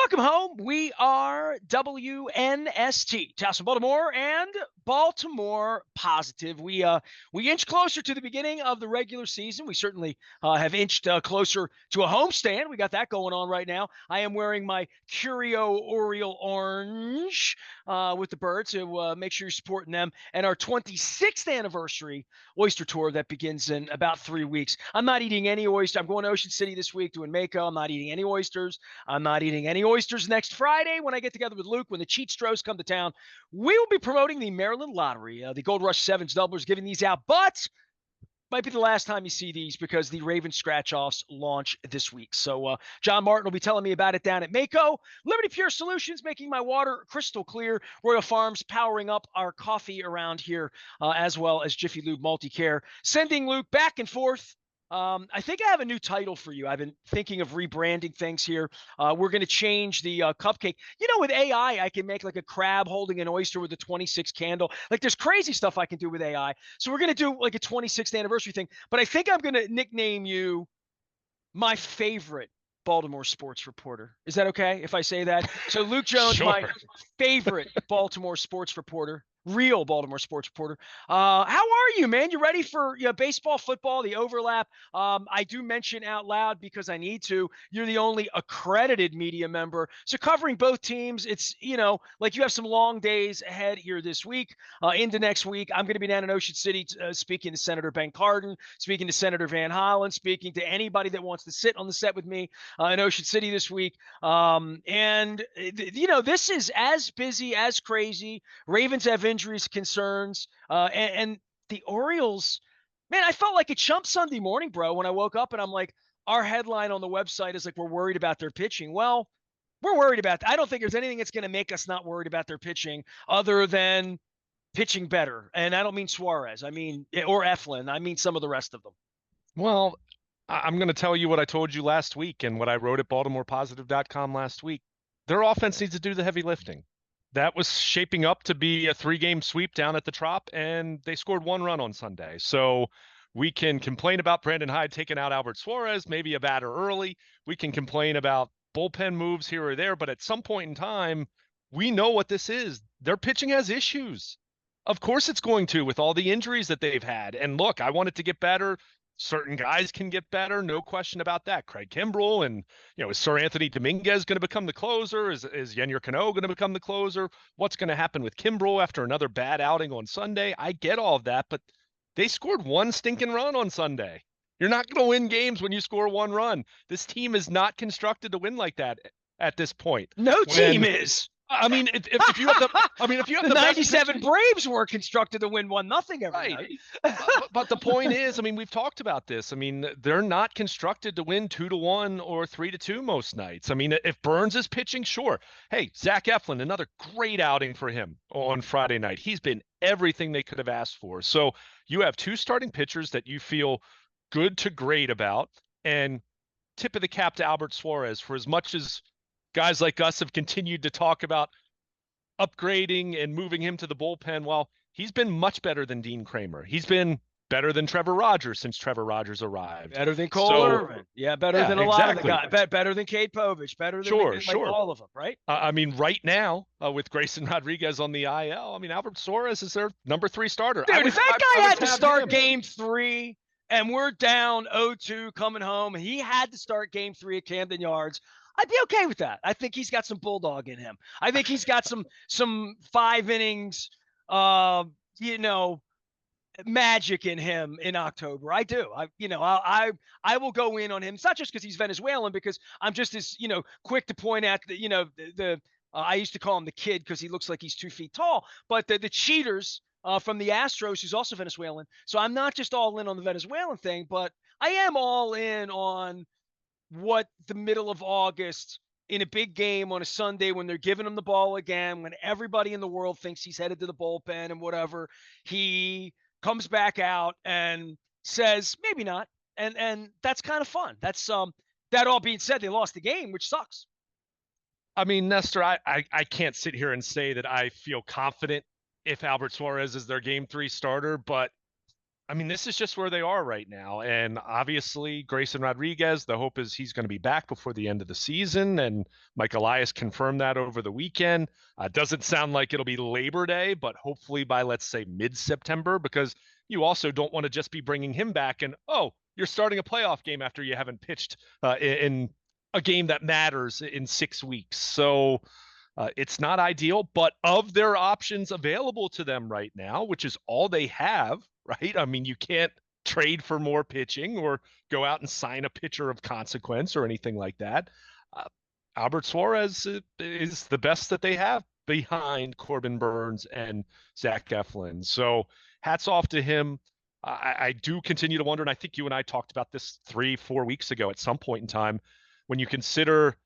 Welcome home. We are WNST, Towson, Baltimore, and Baltimore Positive. We inch closer to the beginning of the regular season. We certainly have inched closer to a homestand. We got that going on right now. I am wearing my Curio Oriole orange with the birds, so make sure you're supporting them. And our 26th anniversary oyster tour that begins in about 3 weeks. I'm not eating any oyster. I'm going to Ocean City this week doing Mako. I'm not eating any oysters. I'm not eating any oysters next Friday when I get together with Luke when the Cheat Stros come to town. We will be promoting the Maryland Lottery, the Gold Rush Sevens doublers, giving these out, but might be the last time you see these because the Raven scratch-offs launch this week. So John Martin will be telling me about it down at Mako. Liberty Pure Solutions, making my water crystal clear. Royal Farms, powering up our coffee around here, as well as Jiffy Lube Multicare. Sending Luke back and forth. I think I have a new title for you. I've been thinking of rebranding things here. We're going to change the cupcake. With AI, I can make like a crab holding an oyster with a 26 candle. Like there's crazy stuff I can do with AI. So we're going to do like a 26th anniversary thing. But I think I'm going to nickname you my favorite Baltimore sports reporter. Is that okay if I say that? So Luke Jones, Sure. my favorite Baltimore sports reporter. Real Baltimore sports reporter. How are you, man? You ready for baseball, football, the overlap? I do mention out loud because I need to. You're the only accredited media member. So covering both teams, it's, like you have some long days ahead here this week. Into next week, I'm going to be down in Ocean City speaking to Senator Ben Cardin, speaking to Senator Van Hollen, speaking to anybody that wants to sit on the set with me in Ocean City this week. This is as busy, as crazy. Ravens have injuries concerns. And the Orioles, man, I felt like a chump Sunday morning, bro, when I woke up and I'm like, our headline on the website is like, we're worried about their pitching. Well, we're worried about that. I don't think there's anything that's going to make us not worried about their pitching other than pitching better. And I don't mean Suarez. I mean, or Eflin. I mean some of the rest of them. Well, I'm going to tell you what I told you last week and what I wrote at BaltimorePositive.com last week. Their offense needs to do the heavy lifting. That was shaping up to be a 3-game sweep down at the Trop, and they scored 1 run on Sunday. So we can complain about Brandon Hyde taking out Albert Suarez, maybe a batter early. We can complain about bullpen moves here or there, but at some point in time, we know what this is. Their pitching has issues. Of course it's going to, with all the injuries that they've had. And look, I want it to get better. Certain guys can get better, no question about that. Craig Kimbrell and, is Sir Anthony Dominguez going to become the closer? Is Yennier Cano going to become the closer? What's going to happen with Kimbrell after another bad outing on Sunday? I get all of that, but they scored 1 stinking run on Sunday. You're not going to win games when you score 1 run. This team is not constructed to win like that at this point. No team is. I mean, if you have the 97 Braves were constructed to win 1-0 every right. night. But the point is, we've talked about this. They're not constructed to win 2-1 or 3-2 most nights. If Burns is pitching, sure. Hey, Zach Eflin, another great outing for him on Friday night. He's been everything they could have asked for. So you have 2 starting pitchers that you feel good to great about, and tip of the cap to Albert Suarez for as much as guys like us have continued to talk about upgrading and moving him to the bullpen. Well, he's been much better than Dean Kramer. He's been better than Trevor Rogers since Trevor Rogers arrived. Better than Cole Irvin. Yeah, better than a lot of the guys. Better than Cade Povich. Better than all of them, right? Right now, with Grayson Rodriguez on the IL, Albert Suarez is their number 3 starter. Dude, if that guy had to start game 3 and we're down 0-2 coming home, and he had to start game 3 at Camden Yards, I'd be okay with that. I think he's got some bulldog in him. I think he's got some 5 innings, magic in him in October. I do. I will go in on him. It's not just because he's Venezuelan, because I'm just as quick to point out that I used to call him the kid because he looks like he's 2 feet tall. But the cheaters from the Astros, who's also Venezuelan. So I'm not just all in on the Venezuelan thing, but I am all in on what the middle of August in a big game on a Sunday, when they're giving him the ball again, when everybody in the world thinks he's headed to the bullpen and whatever, he comes back out and says, maybe not. And that's kind of fun. That's that all being said, they lost the game, which sucks. Nestor, I can't sit here and say that I feel confident if Albert Suarez is their game 3 starter, but I mean, this is just where they are right now. And obviously, Grayson Rodriguez, the hope is he's going to be back before the end of the season. And Mike Elias confirmed that over the weekend. Doesn't sound like it'll be Labor Day, but hopefully by, let's say, mid-September, because you also don't want to just be bringing him back and, oh, you're starting a playoff game after you haven't pitched in a game that matters in 6 weeks. So it's not ideal, but of their options available to them right now, which is all they have, right? I mean, you can't trade for more pitching or go out and sign a pitcher of consequence or anything like that. Uh, Albert Suarez is the best that they have behind Corbin Burns and Zach Eflin. So hats off to him. I do continue to wonder, and I think you and I talked about this 3-4 weeks ago at some point in time, when you consider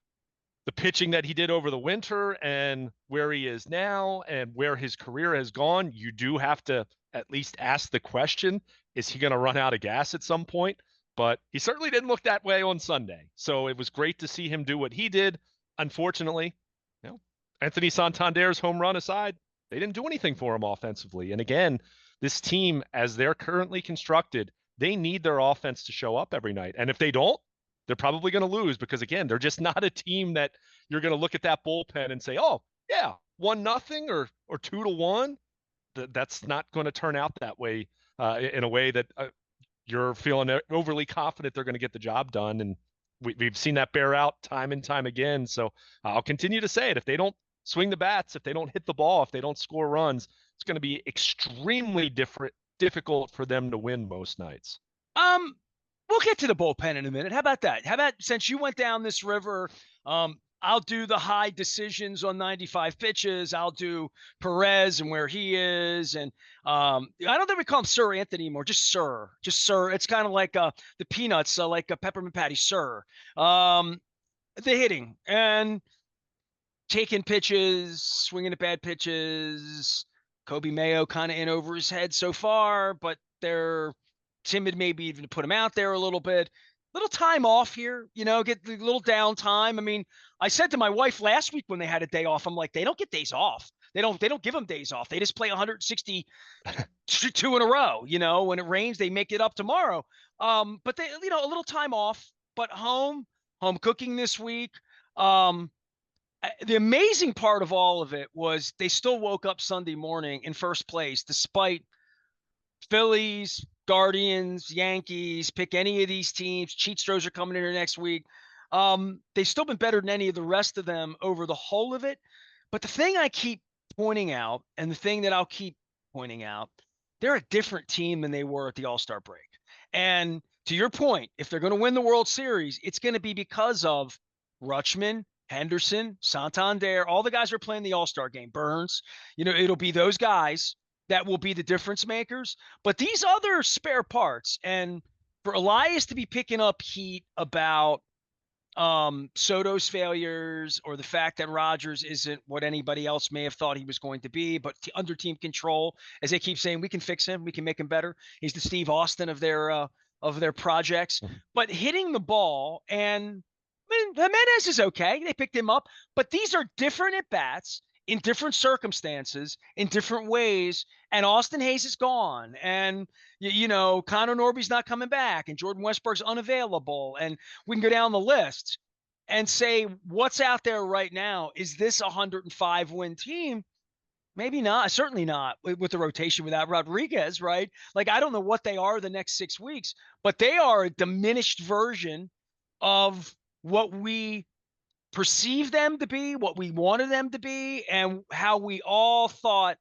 the pitching that he did over the winter and where he is now and where his career has gone, you do have to at least ask the question, is he going to run out of gas at some point? But he certainly didn't look that way on Sunday. So it was great to see him do what he did. Unfortunately, you know, Anthony Santander's home run aside, they didn't do anything for him offensively. And again, this team, as they're currently constructed, they need their offense to show up every night. And if they don't, they're probably going to lose because, again, they're just not a team that you're going to look at that bullpen and say, oh, yeah, 1-0 or 2-1. That's not going to turn out that way in a way that you're feeling overly confident they're going to get the job done. And we've seen that bear out time and time again. So I'll continue to say it. If they don't swing the bats, if they don't hit the ball, if they don't score runs, it's going to be extremely difficult for them to win most nights. We'll get to the bullpen in a minute. How about that? How about, since you went down this river, I'll do the high decisions on 95 pitches. I'll do Perez and where he is. And I don't think we call him Sir Anthony anymore, just Sir. Just Sir. It's kind of like the Peanuts, like a peppermint patty, Sir. The hitting and taking pitches, swinging at bad pitches. Kobe Mayo kind of in over his head so far, but they're timid maybe even to put him out there a little bit. Little time off here, get a little downtime. I mean, I said to my wife last week when they had a day off, I'm like, they don't get days off. They don't give them days off. They just play 162 in a row. When it rains, they make it up tomorrow. But they, a little time off, but home cooking this week. The amazing part of all of it was they still woke up Sunday morning in first place, despite Phillies, Guardians, Yankees, pick any of these teams. Cheatstros are coming in here next week. They've still been better than any of the rest of them over the whole of it. But the thing I keep pointing out, and the thing that I'll keep pointing out, they're a different team than they were at the All-Star break. And to your point, if they're going to win the World Series, it's going to be because of Rutschman, Henderson, Santander, all the guys who are playing the All-Star game, Burns. It'll be those guys that will be the difference makers. But these other spare parts, and for Elias to be picking up heat about Soto's failures or the fact that Rogers isn't what anybody else may have thought he was going to be, but under team control, as they keep saying, we can fix him, we can make him better. He's the Steve Austin of their projects. But hitting the ball, and Jimenez is okay. They picked him up, but these are different at bats in different circumstances, in different ways. And Austin Hayes is gone. And, Connor Norby's not coming back. And Jordan Westburg's unavailable. And we can go down the list and say, what's out there right now? Is this a 105-win team? Maybe not. Certainly not with the rotation without Rodriguez, right? Like, I don't know what they are the next 6 weeks, but they are a diminished version of what we perceive them to be, what we wanted them to be, and how we all thought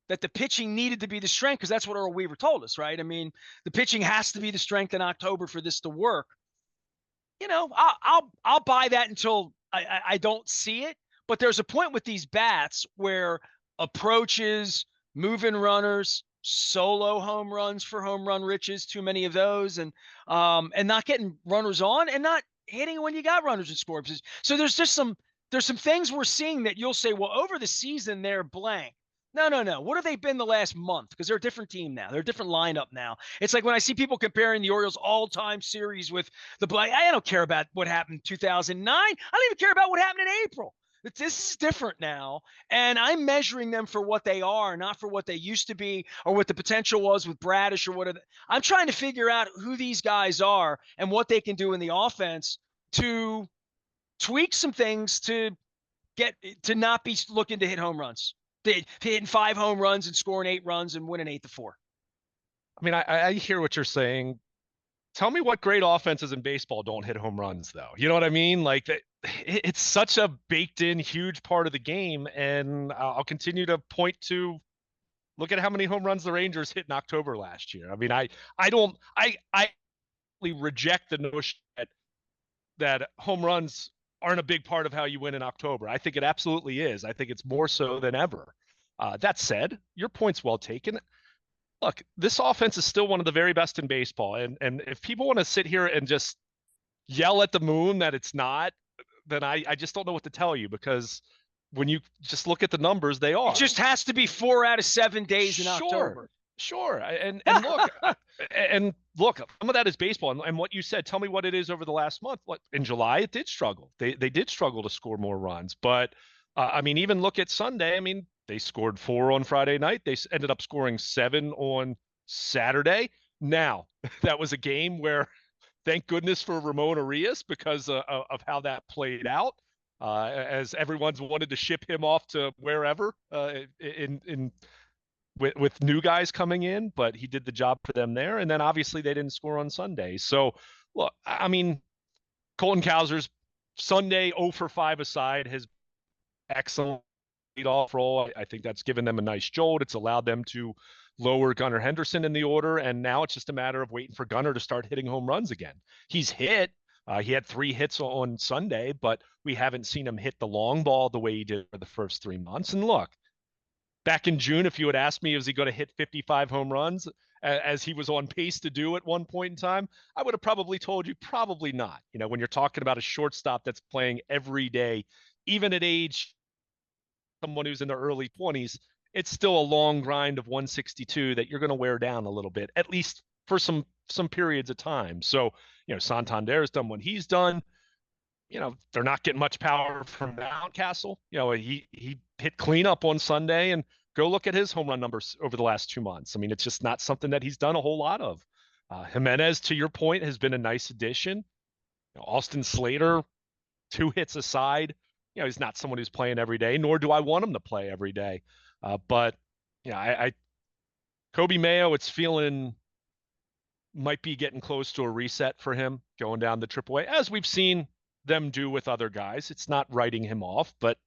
that the pitching needed to be the strength, because that's what Earl Weaver told us, right? I mean, the pitching has to be the strength in October for this to work. I'll buy that until I don't see it. But there's a point with these bats where approaches, moving runners, solo home runs for home run riches, too many of those, and not getting runners on and not hitting when you got runners in scoring position. So there's some things we're seeing that you'll say, well, over the season they're blank. No. What have they been the last month? Because they're a different team now. They're a different lineup now. It's like when I see people comparing the Orioles all-time series with the blank. I don't care about what happened in 2009. I don't even care about what happened in April. This is different now, and I'm measuring them for what they are, not for what they used to be or what the potential was with Bradish or whatever. I'm trying to figure out who these guys are and what they can do in the offense to tweak some things to get to not be looking to hit home runs. Hitting 5 home runs and scoring 8 runs and winning 8-4. I mean, I hear what you're saying. Tell me what great offenses in baseball don't hit home runs, though. You know what I mean? Like, it's such a baked in, huge part of the game. And I'll continue to point to look at how many home runs the Rangers hit in October last year. I mean, I reject the notion that home runs aren't a big part of how you win in October. I think it absolutely is. I think it's more so than ever. That said, your point's well taken. Look, this offense is still one of the very best in baseball. And if people want to sit here and just yell at the moon that it's not, then I just don't know what to tell you, because when you just look at the numbers, they are. It just has to be 4 out of 7 days in October. Sure. And look, some of that is baseball. And what you said, tell me what it is over the last month. What, in July, it did struggle. They did struggle to score more runs. But, I mean, even look at Sunday. I mean, they scored 4 on Friday night. They ended up scoring 7 on Saturday. Now, that was a game where, thank goodness for Ramon Arias, because of how that played out, as everyone's wanted to ship him off to wherever with new guys coming in, but he did the job for them there. And then obviously they didn't score on Sunday. So, look, I mean, Colton Cowser's Sunday 0 for 5 aside has excellent leadoff role. I think that's given them a nice jolt. It's allowed them to lower Gunnar Henderson in the order, and now it's just a matter of waiting for Gunnar to start hitting home runs again. He's hit. He had 3 hits on Sunday, but we haven't seen him hit the long ball the way he did for the first 3 months. And look, back in June, if you had asked me, is he going to hit 55 home runs as he was on pace to do at one point in time, I would have probably told you probably not. You know, when you're talking about a shortstop that's playing every day, even at age someone who's in their early 20s, it's still a long grind of 162 that you're going to wear down a little bit, at least for some periods of time. So, you know, Santander's done what he's done. You know, they're not getting much power from Mountcastle. You know, he hit cleanup on Sunday, and go look at his home run numbers over the last 2 months. I mean, it's just not something that he's done a whole lot of. Jimenez, to your point, has been a nice addition. You know, Austin Slater, 2 hits aside, you know, he's not someone who's playing every day, nor do I want him to play every day. But, you know, I Kobe Mayo, it's feeling might be getting close to a reset for him going down the AAA, as we've seen them do with other guys. It's not writing him off, but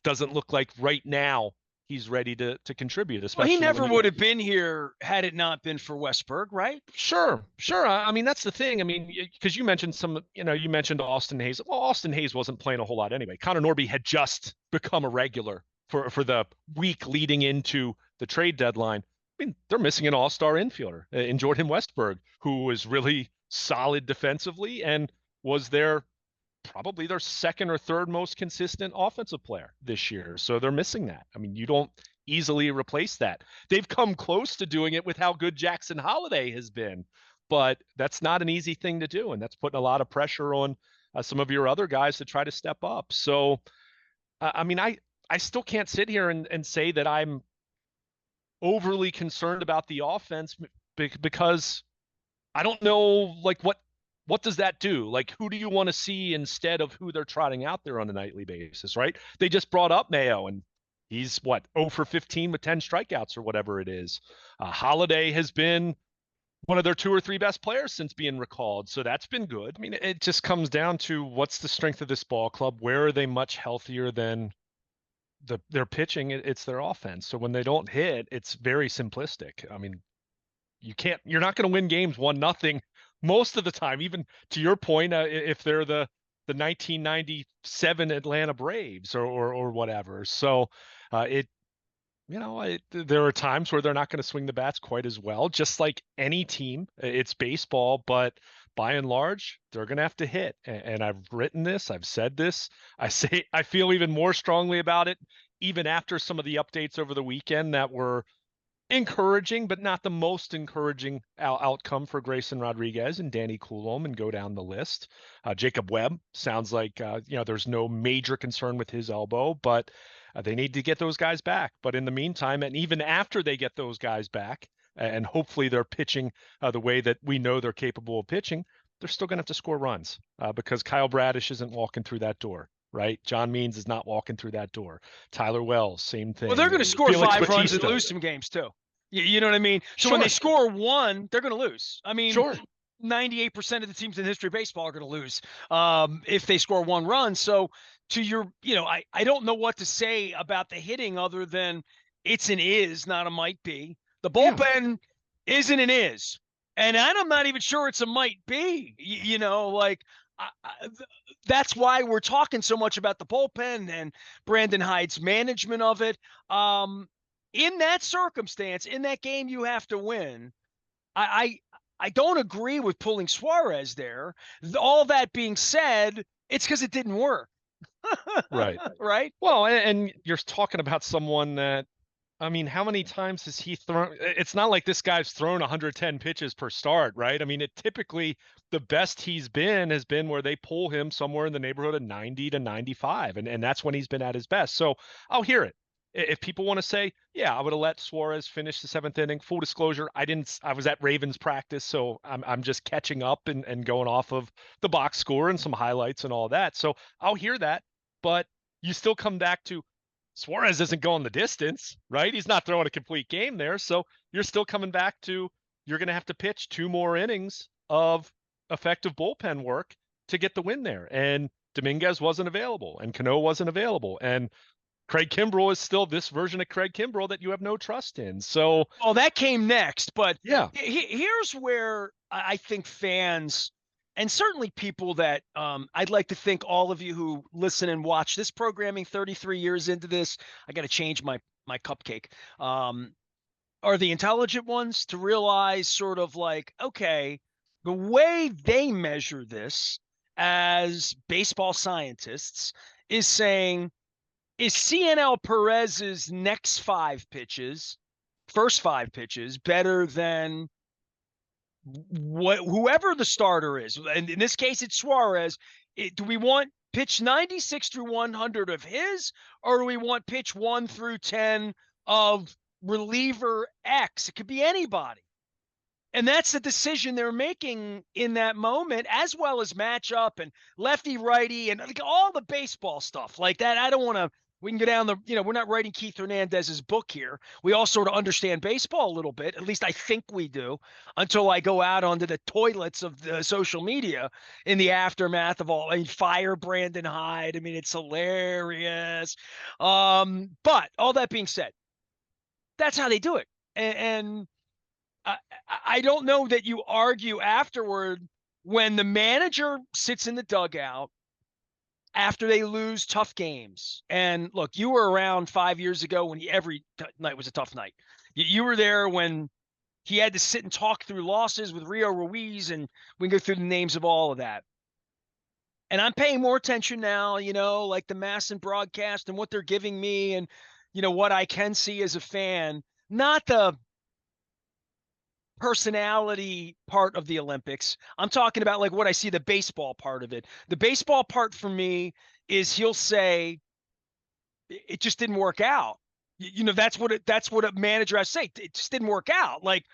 doesn't look like right now he's ready to contribute. Especially, well, he never would have been here had it not been for Westberg, right? Sure. I mean, that's the thing. I mean, because you mentioned you mentioned Austin Hayes. Well, Austin Hayes wasn't playing a whole lot anyway. Connor Norby had just become a regular for the week leading into the trade deadline. I mean, they're missing an all-star infielder in Jordan Westberg, who was really solid defensively and was probably their second or third most consistent offensive player this year. So they're missing that. I mean, you don't easily replace that. They've come close to doing it with how good Jackson Holliday has been, but that's not an easy thing to do. And that's putting a lot of pressure on some of your other guys to try to step up. So, I mean, I still can't sit here and say that I'm overly concerned about the offense, because I don't know, like, what does that do? Like, who do you want to see instead of who they're trotting out there on a nightly basis, right? They just brought up Mayo, and he's 0 for 15 with 10 strikeouts or whatever it is. Holiday has been one of their 2 or 3 best players since being recalled, so that's been good. I mean, it just comes down to what's the strength of this ball club? Where are they much healthier than their pitching? It's their offense. So when they don't hit, it's very simplistic. I mean, you're not going to win games 1-0 most of the time, even to your point, if they're the 1997 Atlanta Braves or whatever. So there are times where they're not going to swing the bats quite as well, just like any team. It's baseball, but by and large, they're going to have to hit. And I've written this, I've said this, I feel even more strongly about it, even after some of the updates over the weekend that were encouraging, but not the most encouraging outcome for Grayson Rodriguez and Danny Coulomb, and go down the list. Jacob Webb sounds like there's no major concern with his elbow, but they need to get those guys back. But in the meantime, and even after they get those guys back, and hopefully they're pitching the way that we know they're capable of pitching, they're still going to have to score runs because Kyle Bradish isn't walking through that door. Right, John Means is not walking through that door. Tyler Wells, same thing. Well, they're going to score Felix 5 runs and Bautista. lose some games too. You know what I mean? So Sure. when they score 1, they're going to lose. I mean, Sure. 98% of the teams in the history of baseball are going to lose if they score 1 run. So to your, I don't know what to say about the hitting other than it's an is, not a might be. The bullpen isn't an is. And I'm not even sure it's a might be, that's why we're talking so much about the bullpen and Brandon Hyde's management of it. In that circumstance, in that game you have to win, I don't agree with pulling Suarez there. All that being said, it's because it didn't work. Right. Right? Well, and you're talking about someone that, I mean, how many times has he thrown? It's not like this guy's thrown 110 pitches per start, right? I mean, it typically, the best he's been has been where they pull him somewhere in the neighborhood of 90 to 95. And that's when he's been at his best. So I'll hear it. If people want to say, yeah, I would have let Suarez finish the 7th inning. Full disclosure, I was at Ravens practice, so I'm just catching up and going off of the box score and some highlights and all that. So I'll hear that, but you still come back to Suarez isn't going the distance, right? He's not throwing a complete game there. So you're still coming back to, you're going to have to pitch 2 more innings of effective bullpen work to get the win there. And Dominguez wasn't available, and Cano wasn't available. And Craig Kimbrell is still this version of Craig Kimbrell that you have no trust in. So, well, that came next, but yeah, here's where I think fans, and certainly people that I'd like to think all of you who listen and watch this programming 33 years into this, I got to change my cupcake, are the intelligent ones to realize sort of like, okay, the way they measure this as baseball scientists is saying, is CNL Perez's first 5 pitches, better than whoever the starter is? And in this case, it's Suarez. Do we want pitch 96 through 100 of his, or do we want pitch 1 through 10 of reliever X? It could be anybody. And that's the decision they're making in that moment, as well as matchup and lefty righty and like all the baseball stuff like that. I don't want to. We can go down we're not writing Keith Hernandez's book here. We all sort of understand baseball a little bit. At least I think we do, until I go out onto the toilets of the social media in the aftermath of fire Brandon Hyde. I mean, it's hilarious. But all that being said, that's how they do it. And I don't know that you argue afterward when the manager sits in the dugout after they lose tough games. And look, you were around 5 years ago when every night was a tough night. You were there when he had to sit and talk through losses with Rio Ruiz, and we can go through the names of all of that. And I'm paying more attention now, like the mass and broadcast and what they're giving me and, what I can see as a fan, not the personality part of the Olympics. I'm talking about like what I see the baseball part of it. The baseball part for me is he'll say it just didn't work out. That's what a manager has to say. It just didn't work out. Like,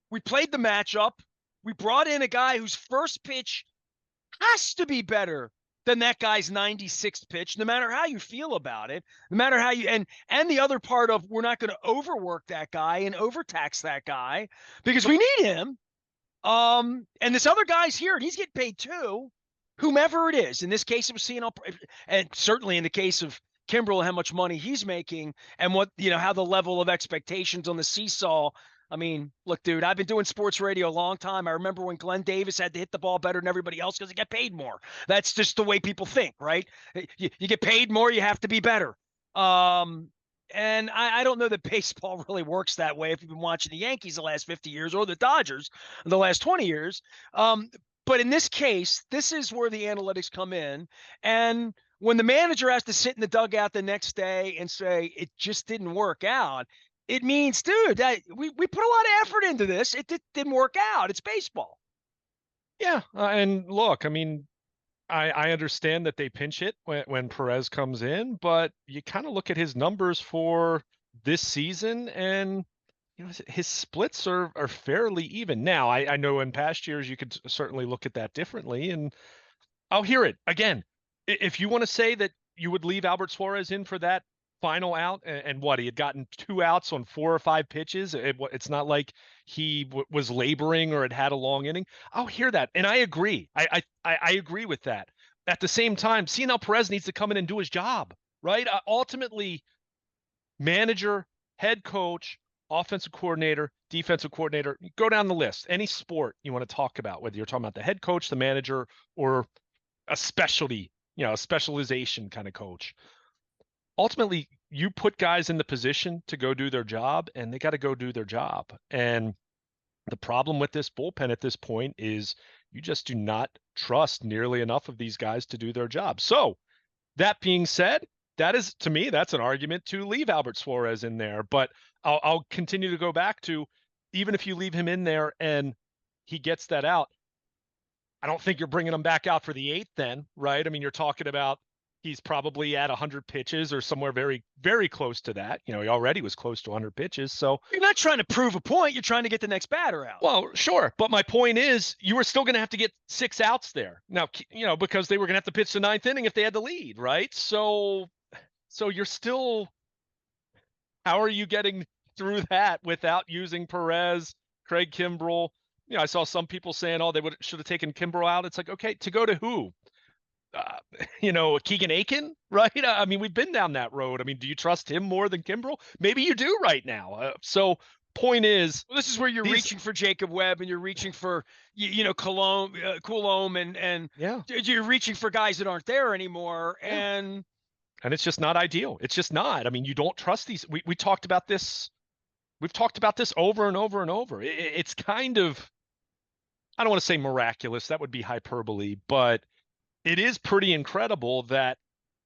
we played the matchup. We brought in a guy whose first pitch has to be better than that guy's 96th pitch, no matter how you feel about it, no matter how you, and the other part of, we're not going to overwork that guy and overtax that guy because we need him. And this other guy's here and he's getting paid too, whomever it is. In this case, it was CNL, and certainly in the case of Kimbrell, how much money he's making and what, how the level of expectations on the seesaw. I mean, look, dude, I've been doing sports radio a long time. I remember when Glenn Davis had to hit the ball better than everybody else because he got paid more. That's just the way people think, right? You get paid more, you have to be better. And I don't know that baseball really works that way if you've been watching the Yankees the last 50 years or the Dodgers the last 20 years. But in this case, this is where the analytics come in. And when the manager has to sit in the dugout the next day and say, it just didn't work out, it means, dude, that we put a lot of effort into this. It didn't work out. It's baseball. Yeah, and look, I mean, I understand that they pinch hit when Perez comes in, but you kind of look at his numbers for this season, and his splits are fairly even. Now, I know in past years you could certainly look at that differently, and I'll hear it again. If you want to say that you would leave Albert Suarez in for that final out, and what, he had gotten 2 outs on 4 or 5 pitches, it's not like he was laboring or had a long inning. I'll hear that, and I agree. I agree with that. At the same time, seeing how Perez needs to come in and do his job, right? Ultimately, manager, head coach, offensive coordinator, defensive coordinator, go down the list. Any sport you want to talk about, whether you're talking about the head coach, the manager, or a specialty, a specialization kind of coach. Ultimately, you put guys in the position to go do their job, and they got to go do their job. And the problem with this bullpen at this point is you just do not trust nearly enough of these guys to do their job. So that being said, that is, to me, that's an argument to leave Albert Suarez in there. But I'll continue to go back to, even if you leave him in there and he gets that out, I don't think you're bringing him back out for the 8th then, right? I mean, you're talking about he's probably at 100 pitches or somewhere very, very close to that. He already was close to 100 pitches. So You're not trying to prove a point. You're trying to get the next batter out. well, sure. But my point is, you were still going to have to get 6 outs there. Now, because they were going to have to pitch the 9th inning if they had the lead, right? So you're still, how are you getting through that without using Perez, Craig Kimbrell? I saw some people saying, oh, they should have taken Kimbrell out. It's like, okay, to go to who? Keegan Aiken, right? I mean, we've been down that road. I mean, do you trust him more than Kimbrell? Maybe you do right now. Point is, well, this is where you're reaching for Jacob Webb, and you're reaching for Coulomb, and yeah, you're reaching for guys that aren't there anymore, yeah. and it's just not ideal. It's just not. I mean, you don't trust these. We talked about this. We've talked about this over and over and over. It's kind of, I don't want to say miraculous. That would be hyperbole, but it is pretty incredible that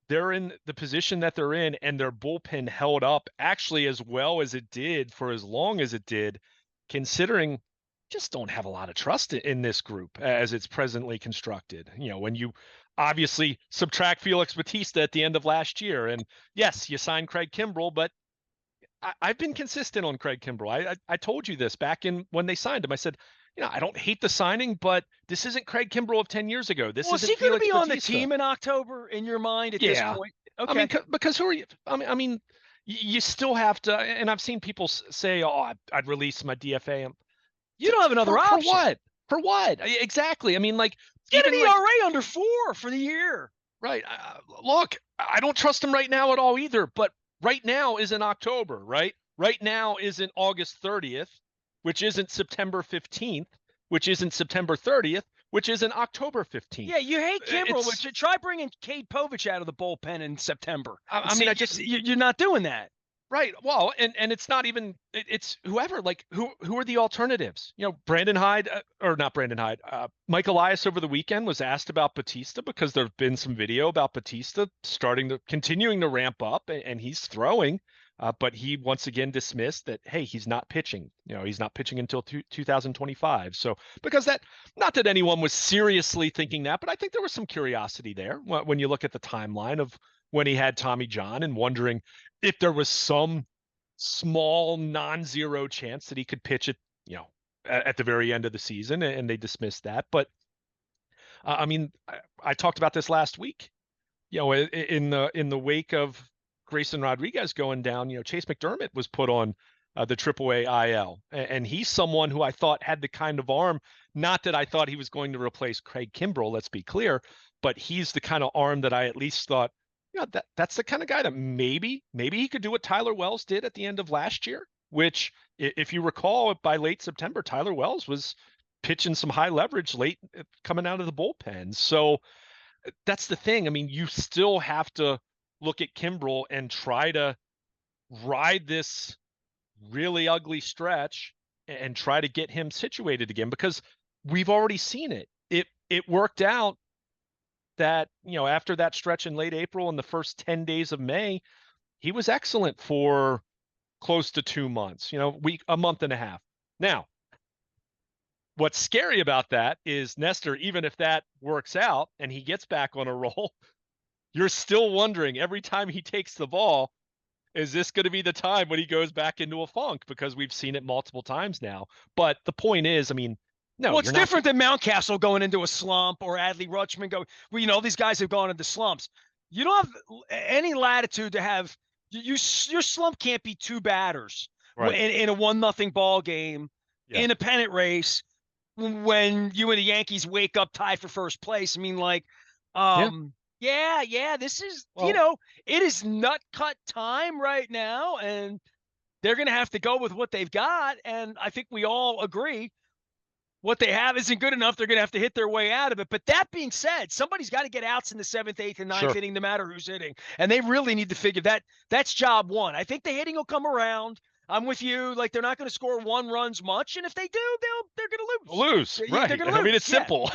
they're in the position that they're in, and their bullpen held up actually as well as it did for as long as it did, considering just don't have a lot of trust in this group as it's presently constructed. When you obviously subtract Felix Bautista at the end of last year, and yes, you signed Craig Kimbrell, but I've been consistent on Craig Kimbrell. I told you this back in when they signed him. I said, I don't hate the signing, but this isn't Craig Kimbrell of 10 years ago. This isn't he going to Felix be on the Bautista. team in October in your mind at this point? Okay. I mean, because who are you? I mean, you still have to, and I've seen people say, oh, I'd release my DFA. You don't have another option. For what? For what? Exactly. I mean, like, get an ERA under 4 for the year. Right. Look, I don't trust him right now at all either, but right now is in October, right? Right now isn't August 30th, which isn't September 15th, which isn't September 30th, which isn't October 15th. Yeah, you hate Kimbrell, but try bringing Cade Povich out of the bullpen in September. I mean, you're not doing that. Right. Well, and it's not even, it's whoever, like, who are the alternatives? Brandon Hyde, or not Brandon Hyde, Mike Elias over the weekend was asked about Bautista because there've been some video about Bautista continuing to ramp up, and he's throwing, but he once again dismissed that, hey, he's not pitching. He's not pitching until 2025. So, because not that anyone was seriously thinking that, but I think there was some curiosity there when you look at the timeline of when he had Tommy John and wondering if there was some small non-zero chance that he could pitch it, at the very end of the season, and they dismissed that. But I mean, I talked about this last week, in the wake of Grayson Rodriguez going down, Chase McDermott was put on the AAA IL, and he's someone who I thought had the kind of arm, not that I thought he was going to replace Craig Kimbrell, let's be clear, but he's the kind of arm that I at least thought, that's the kind of guy that maybe he could do what Tyler Wells did at the end of last year, which, if you recall, by late September, Tyler Wells was pitching some high leverage late coming out of the bullpen. So that's the thing. I mean, you still have to look at Kimbrell and try to ride this really ugly stretch and try to get him situated again, because we've already seen it. It worked out that, after that stretch in late April and the first 10 days of May, he was excellent for close to 2 months, a month and a half. Now, what's scary about that is Nestor, even if that works out and he gets back on a roll, you're still wondering every time he takes the ball, is this going to be the time when he goes back into a funk? Because we've seen it multiple times now. But the point is, I mean, no, Well, it's you're not. different than Mountcastle going into a slump or Adley Rutschman go. Well, these guys have gone into slumps. You don't have any latitude to have your slump can't be 2 batters Right. in a 1-0 ball game Yeah. in a pennant race when you and the Yankees wake up tied for first place. I mean, like, Yeah. yeah, this is, Well, it is nut cut time right now, and they're going to have to go with what they've got. And I think we all agree what they have isn't good enough. They're going to have to hit their way out of it. But that being said, somebody's got to get outs in the 7th, 8th, and 9th sure. inning, no matter who's hitting. And they really need to figure that. That's job one. I think the hitting will come around. I'm with you. Like, they're not going to score 1 runs much, and if they do, they're going to Lose. Right. They're going to lose. I mean, it's simple.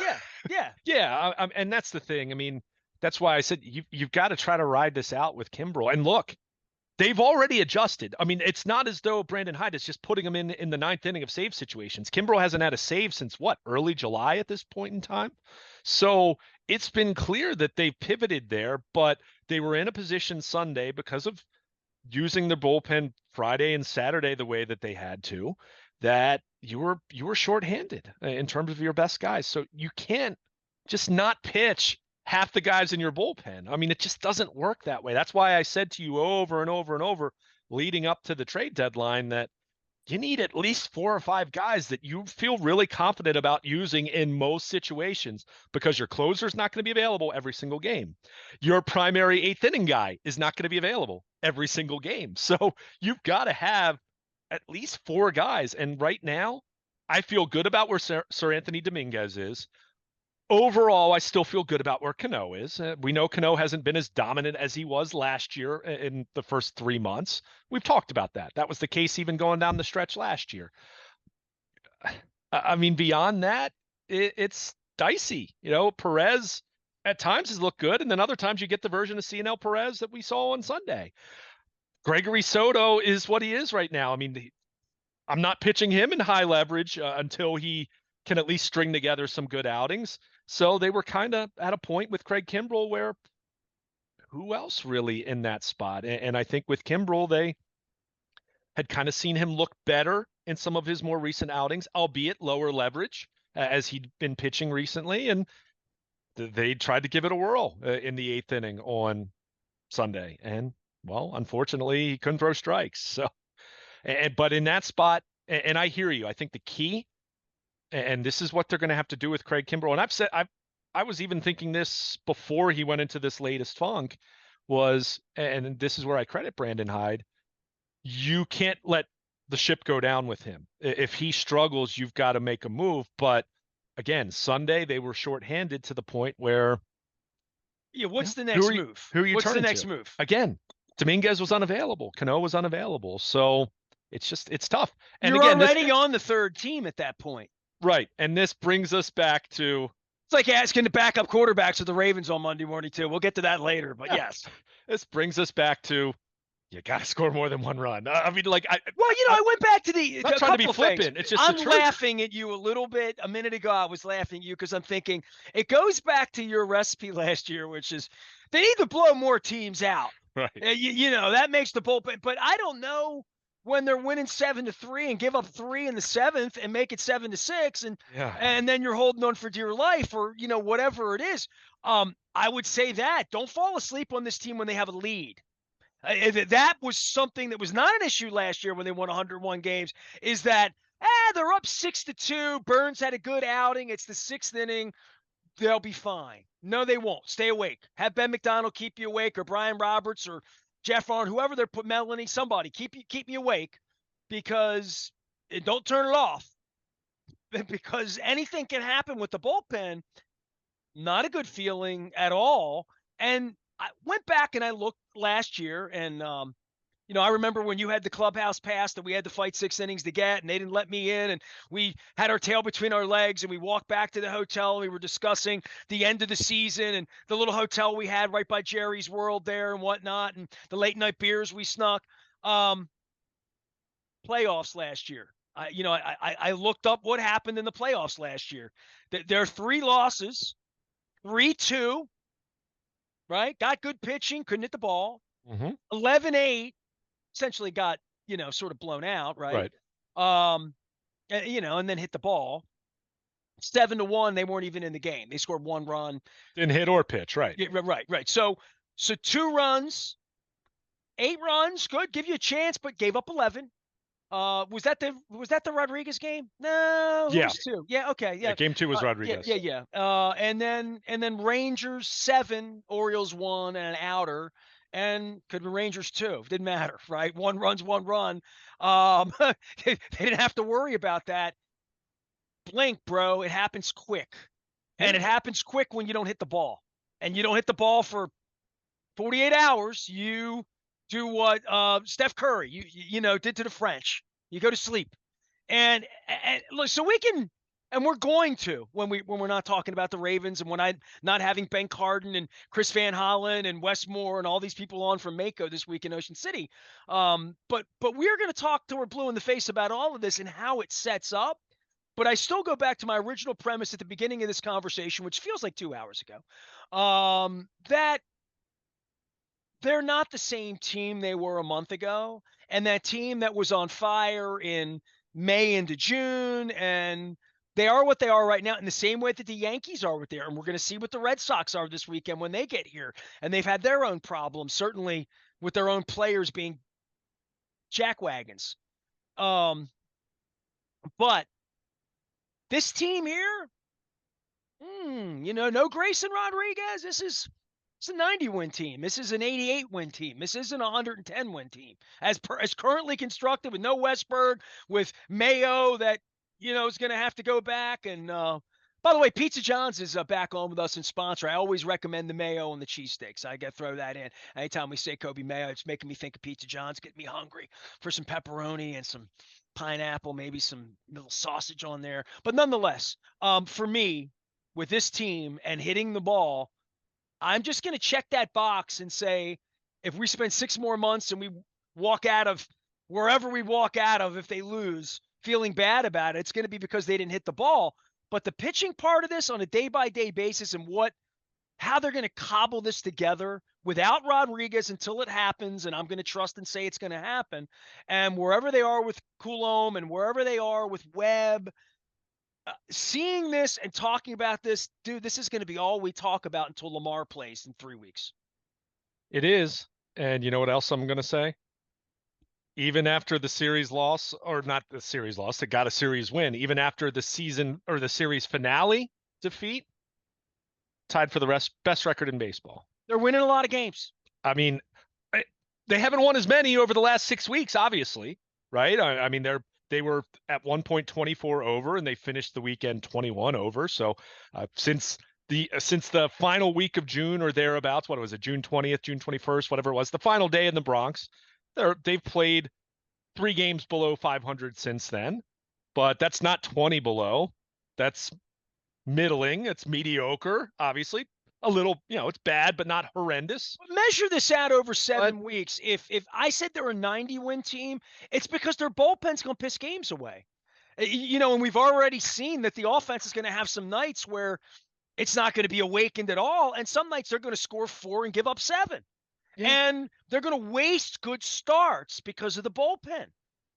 Yeah. Yeah. And that's the thing. I mean, that's why I said you've got to try to ride this out with Kimbrel. And look, they've already adjusted. I mean, it's not as though Brandon Hyde is just putting him in the 9th inning of save situations. Kimbrel hasn't had a save since what, early July at this point in time. So it's been clear that they've pivoted there, but they were in a position Sunday because of using the bullpen Friday and Saturday the way that they had to, that you were shorthanded in terms of your best guys. So you can't just not pitch half the guys in your bullpen. I mean, it just doesn't work that way. That's why I said to you over and over and over leading up to the trade deadline that you need at least 4 or 5 guys that you feel really confident about using in most situations, because your closer's not going to be available every single game. Your primary 8th inning guy is not going to be available every single game. So you've got to have at least 4 guys. And right now, I feel good about where Sir Anthony Dominguez is. Overall, I still feel good about where Cano is. We know Cano hasn't been as dominant as he was last year in the first 3 months. We've talked about that. That was the case even going down the stretch last year. I mean, beyond that, it's dicey. Perez at times has looked good, and then other times you get the version of CNL Perez that we saw on Sunday. Gregory Soto is what he is right now. I mean, I'm not pitching him in high leverage until he can at least string together some good outings. So they were kind of at a point with Craig Kimbrel where who else really in that spot? And I think with Kimbrel, they had kind of seen him look better in some of his more recent outings, albeit lower leverage as he'd been pitching recently. And they tried to give it a whirl in the 8th inning on Sunday. And well, unfortunately, he couldn't throw strikes. So, but in that spot, and I hear you, I think the key, and this is what they're going to have to do with Craig Kimbrel. And I was even thinking this before he went into this latest funk was, and this is where I credit Brandon Hyde, you can't let the ship go down with him. If he struggles, you've got to make a move. But again, Sunday, they were shorthanded to the point where. Yeah, what's the next move? Who are you What's the turning next to? move? Again, Dominguez was unavailable. Cano was unavailable. So it's tough. And You're again, already on the 3rd team at that point. Right. And this brings us back to. It's like asking the backup quarterbacks of the Ravens on Monday morning, too. We'll get to that later, but yes. This brings us back to you got to score more than 1 run. I mean, like, I went back to the. I'm not trying to be flippant. It's just I'm laughing at you a little bit. A minute ago, I was laughing at you because I'm thinking it goes back to your recipe last year, which is they need to blow more teams out. Right. That makes the bullpen. But I don't know when they're winning 7-3 and give up 3 in the 7th and make it 7-6, and then you're holding on for dear life or whatever it is. I would say that don't fall asleep on this team when they have a lead. That was something that was not an issue last year when they won 101 games. Is that they're up 6-2. Burns had a good outing. It's the 6th inning. They'll be fine. No, they won't. Stay awake. Have Ben McDonald keep you awake, or Brian Roberts, or Jeff Arn, whoever they're put, Melanie, somebody keep me awake, because don't turn it off, because anything can happen with the bullpen. Not a good feeling at all. And I went back and I looked last year, and I remember when you had the clubhouse pass that we had to fight 6 innings to get, and they didn't let me in, and we had our tail between our legs, and we walked back to the hotel, and we were discussing the end of the season and the little hotel we had right by Jerry's World there and whatnot, and the late night beers we snuck. playoffs last year. I looked up what happened in the playoffs last year. There are 3 losses, 3-2, right? Got good pitching, couldn't hit the ball. Mm-hmm. 11-8, essentially got, sort of blown out, right? Right. And then hit the ball. 7-1, they weren't even in the game. They scored 1 run. Didn't hit or pitch, right? Yeah, right. So 2 runs, 8 runs, good, give you a chance, but gave up 11. Was that the Rodriguez game? No, who Yeah. was 2? Yeah, okay, Yeah. yeah. Game 2 was Yeah, Rodriguez. yeah, yeah. And then Rangers 7, Orioles 1, and an outer, and could be Rangers 2. Didn't matter, right? 1 run's 1 run. They didn't have to worry about that. Blink, bro. It happens quick, and Yeah. it happens quick when you don't hit the ball, and you don't hit the ball for 48 hours. You do what Steph Curry did to the French. You go to sleep. And look, so we can, and we're going to, when we're not talking about the Ravens, and when I not having Ben Carden and Chris Van Hollen and Westmore and all these people on from Mako this week in Ocean City. But we're going to talk till we're blue in the face about all of this and how it sets up. But I still go back to my original premise at the beginning of this conversation, which feels like 2 hours ago, that they're not the same team they were a month ago. And that team that was on fire in May into June, and they are what they are right now in the same way that the Yankees are what they are. And we're going to see what the Red Sox are this weekend when they get here. And they've had their own problems, certainly with their own players being jackwagons. But this team here, no Grayson Rodriguez. It's a 90-win team. This is an 88-win team. This isn't a 110-win team. As currently constructed, with no Westberg, with Mayo that is going to have to go back. And by the way, Pizza John's is back on with us and sponsor. I always recommend the Mayo and the cheesesteaks. I got to throw that in. Anytime we say Kobe Mayo, it's making me think of Pizza John's, getting me hungry for some pepperoni and some pineapple, maybe some little sausage on there. But nonetheless, for me, with this team and hitting the ball, I'm just going to check that box and say, if we spend 6 more months and we walk out of wherever we walk out of, if they lose, feeling bad about it, it's going to be because they didn't hit the ball. But the pitching part of this on a day-by-day basis and how they're going to cobble this together without Rodriguez until it happens, and I'm going to trust and say it's going to happen, and wherever they are with Coulomb and wherever they are with Webb, seeing this and talking about this, dude, this is going to be all we talk about until Lamar plays in 3 weeks. It is. And you know what else I'm going to say? Even after the series loss, or not the series loss, it got a series win, even after the season or the series finale defeat, tied for the best record in baseball. They're winning a lot of games. I mean, they haven't won as many over the last 6 weeks, obviously, right? I mean, they were at one point 24 over, and they finished the weekend 21 over. So since the final week of June or thereabouts, what was it, June 20th, June 21st, whatever it was, the final day in the Bronx, they've played 3 games below 500 since then. But that's not 20 below. That's middling. It's mediocre, obviously. A little, it's bad, but not horrendous. Measure this out over 7 weeks. If I said they're a 90-win team, it's because their bullpen's going to piss games away. And we've already seen that the offense is going to have some nights where it's not going to be awakened at all, and some nights they're going to score 4 and give up 7. Yeah. And they're going to waste good starts because of the bullpen.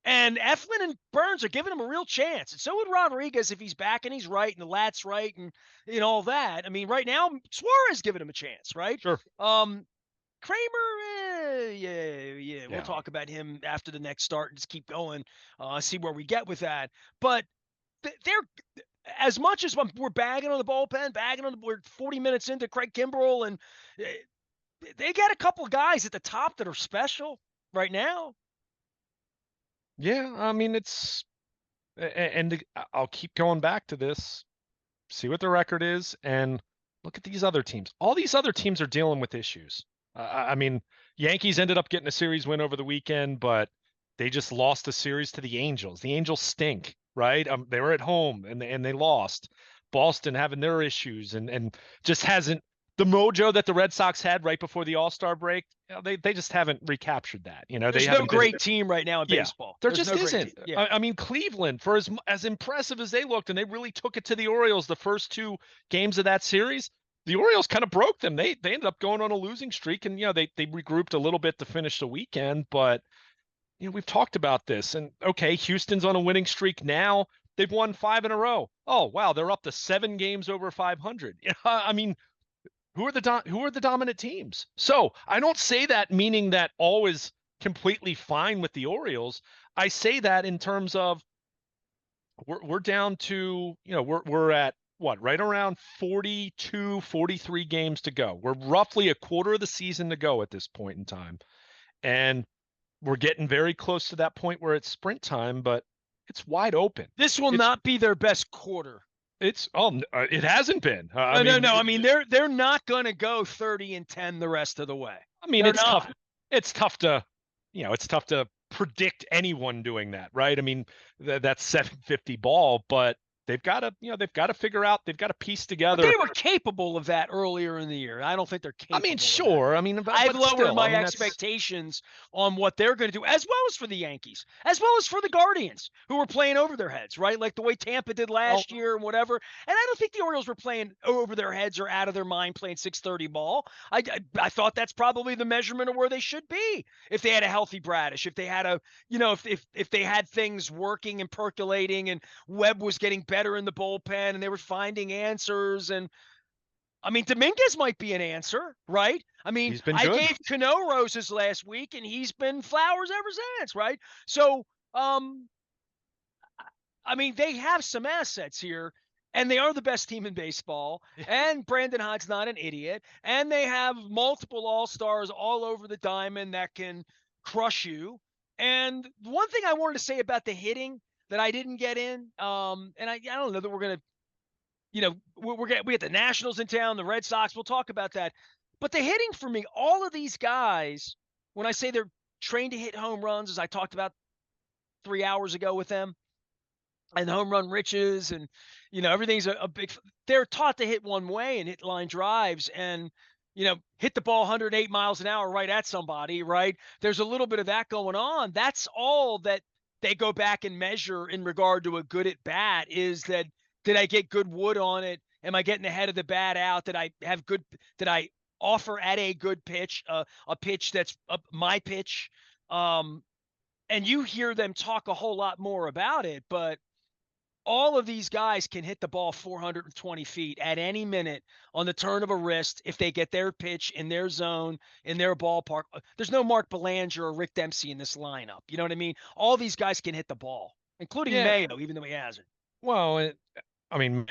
And Eflin and Burns are giving him a real chance. And so would Rodriguez if he's back and he's right and the lat's right and all that. I mean, right now, Suarez giving him a chance, right? Sure. Kramer, yeah. We'll talk about him after the next start and just keep going, see where we get with that. But they're, as much as we're bagging on the bullpen, we're 40 minutes into Craig Kimbrell, and they got a couple of guys at the top that are special right now. Yeah, I mean, and I'll keep going back to this, see what the record is, and look at these other teams. All these other teams are dealing with issues. I mean, Yankees ended up getting a series win over the weekend, but they just lost a series to the Angels. The Angels stink, right? They were at home and they lost. Boston having their issues and just hasn't the mojo that the Red Sox had right before the All-Star break, they just haven't recaptured that. They There's no haven't been. great team right now in Yeah, baseball. there There's just no great isn't. team. Yeah. I mean, Cleveland, for as impressive as they looked, and they really took it to the Orioles the first two games of that series. The Orioles kind of broke them. They ended up going on a losing streak, and they regrouped a little bit to finish the weekend. But we've talked about this, and okay, Houston's on a winning streak now. They've won 5 in a row. Oh wow, they're up to 7 games over 500. I mean, who are the dominant teams? So I don't say that meaning that all is completely fine with the Orioles. I say that in terms of we're down to we're at what, right around 42, 43 games to go. We're roughly a quarter of the season to go at this point in time, and we're getting very close to that point where it's sprint time, but it's wide open. This will It's not be their best quarter. it hasn't been. No. I mean, they're not going to go 30-10 the rest of the way. I mean, They're it's not. tough. It's tough to, it's tough to predict anyone doing that, right? I mean, that's 750 ball, but they've got to figure out, they've got to piece But together. they were capable of that earlier in the year. I don't think they're capable. I mean, of that. sure. I mean, I've but lowered still, my I mean, expectations on what they're going to do, as well as for the Yankees, as well as for the Guardians, who were playing over their heads, right? Like the way Tampa did last year and whatever. And I don't think the Orioles were playing over their heads or out of their mind playing 630 ball. I thought that's probably the measurement of where they should be if they had a healthy Bradish, if they had if they had things working and percolating, and Webb was getting better in the bullpen and they were finding answers. And I mean, Dominguez might be an answer, right? I mean, he's been I good. gave Cano roses last week, and he's been flowers ever since, right? So, I mean, they have some assets here, and they are the best team in baseball. And Brandon Hyde's not an idiot, and they have multiple all-stars all over the diamond that can crush you. And one thing I wanted to say about the hitting that I didn't get in, and I don't know that we're going to we got the Nationals in town, the Red Sox. We'll talk about that. But the hitting for me, all of these guys, when I say they're trained to hit home runs, as I talked about 3 hours ago with them, and home run riches, and everything's a big. They're taught to hit one way and hit line drives, and hit the ball 108 miles an hour right at somebody. Right? There's a little bit of that going on. That's all that they go back and measure in regard to a good at bat. Is that, did I get good wood on it? Am I getting ahead of the bat out? Did I offer at a good pitch, a pitch that's my pitch? And you hear them talk a whole lot more about it, but all of these guys can hit the ball 420 feet at any minute on the turn of a wrist if they get their pitch in their zone, in their ballpark. There's no Mark Belanger or Rick Dempsey in this lineup. You know what I mean? All these guys can hit the ball, including Yeah. Mayo, even though he hasn't. Well, I mean,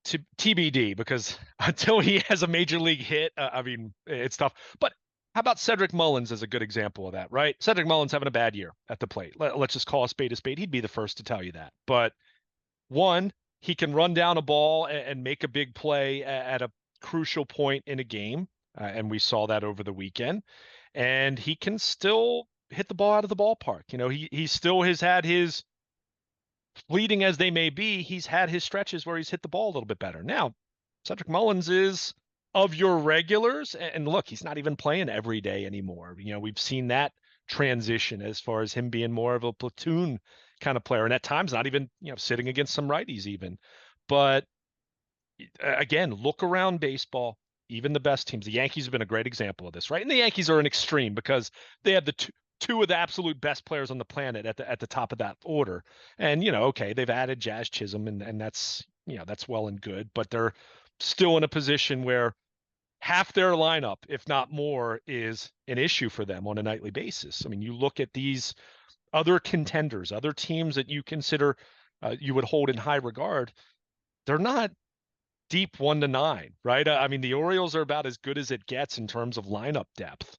to TBD, because until he has a major league hit, I mean, it's tough. But how about Cedric Mullins as a good example of that, right? Cedric Mullins having a bad year at the plate. Let's just call a spade a spade. He'd be the first to tell you that. But one, he can run down a ball and make a big play at a crucial point in a game. And we saw that over the weekend. And he can still hit the ball out of the ballpark. He still has had his, fleeting as they may be, he's had his stretches where he's hit the ball a little bit better. Now, Cedric Mullins is of your regulars, and look, he's not even playing every day anymore. We've seen that transition as far as him being more of a platoon kind of player, and at times not even sitting against some righties even. But again, look around baseball, even the best teams. The Yankees have been a great example of this, right? And the Yankees are an extreme because they have the two of the absolute best players on the planet at the top of that order. And okay, they've added Jazz Chisholm, and that's that's well and good, but they're still in a position where half their lineup, if not more, is an issue for them on a nightly basis. I mean, you look at these other contenders, other teams that you consider you would hold in high regard, they're not deep 1 to 9, right? I mean, the Orioles are about as good as it gets in terms of lineup depth.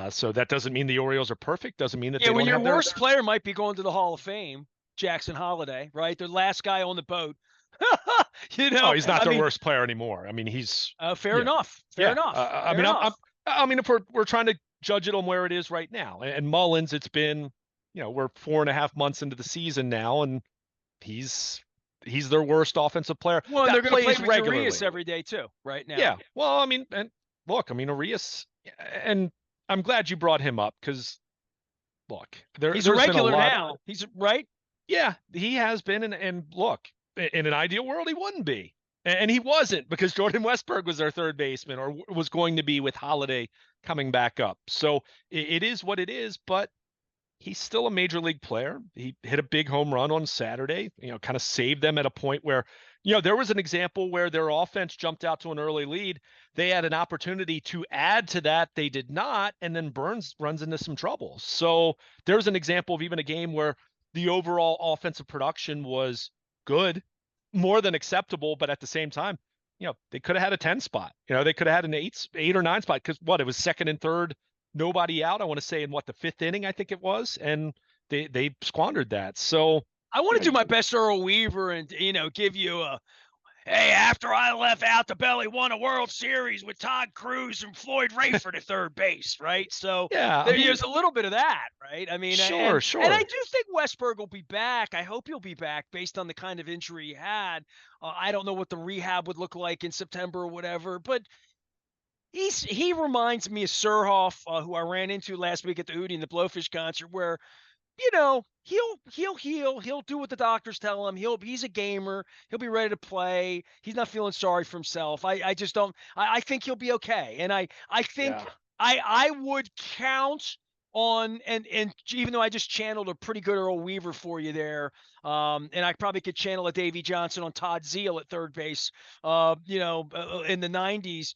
So that doesn't mean the Orioles are perfect. Doesn't mean that they when don't your have worst player might be going to the Hall of Fame, Jackson Holiday, right? The last guy on the boat. Oh, he's not their worst player anymore. I mean, he's fair enough. Fair enough. I mean, I mean, if we're trying to judge it on where it is right now, and Mullins, it's been, we're 4.5 months into the season now, and he's he's their worst offensive player Well, and they're that going to play plays with Urias regularly. every day too, right now. Yeah. Well, I mean, and look, I mean, Arias, and I'm glad you brought him up because look, He's a there's been a regular lot. now. He's right. Yeah, he has been, and look, in an ideal world, he wouldn't be, and he wasn't because Jordan Westberg was their third baseman, or was going to be with Holiday coming back up. So it is what it is, but he's still a major league player. He hit a big home run on Saturday, kind of saved them at a point where, there was an example where their offense jumped out to an early lead. They had an opportunity to add to that. They did not. And then Burns runs into some trouble. So there's an example of even a game where the overall offensive production was good, more than acceptable. But at the same time, they could have had a 10 spot. They could have had an eight or nine spot because it was second and third, nobody out. I want to say in the fifth inning, I think it was, and they squandered that. So I want to do my best, Earl Weaver, and give you a hey. After I left out, the belly won a World Series with Todd Cruz and Floyd Rayford at third base, right? So yeah, there's a little bit of that, right? I mean, sure. and I do think Westberg will be back. I hope he'll be back based on the kind of injury he had. I don't know what the rehab would look like in September or whatever, but he reminds me of Surhoff, who I ran into last week at the Hootie and the Blowfish concert, where he'll heal. He'll do what the doctors tell him. He's a gamer. He'll be ready to play. He's not feeling sorry for himself. I just don't. I think he'll be okay. And I think Yeah. I would count on and even though I just channeled a pretty good Earl Weaver for you there, and I probably could channel a Davey Johnson on Todd Zeal at third base, in the '90s,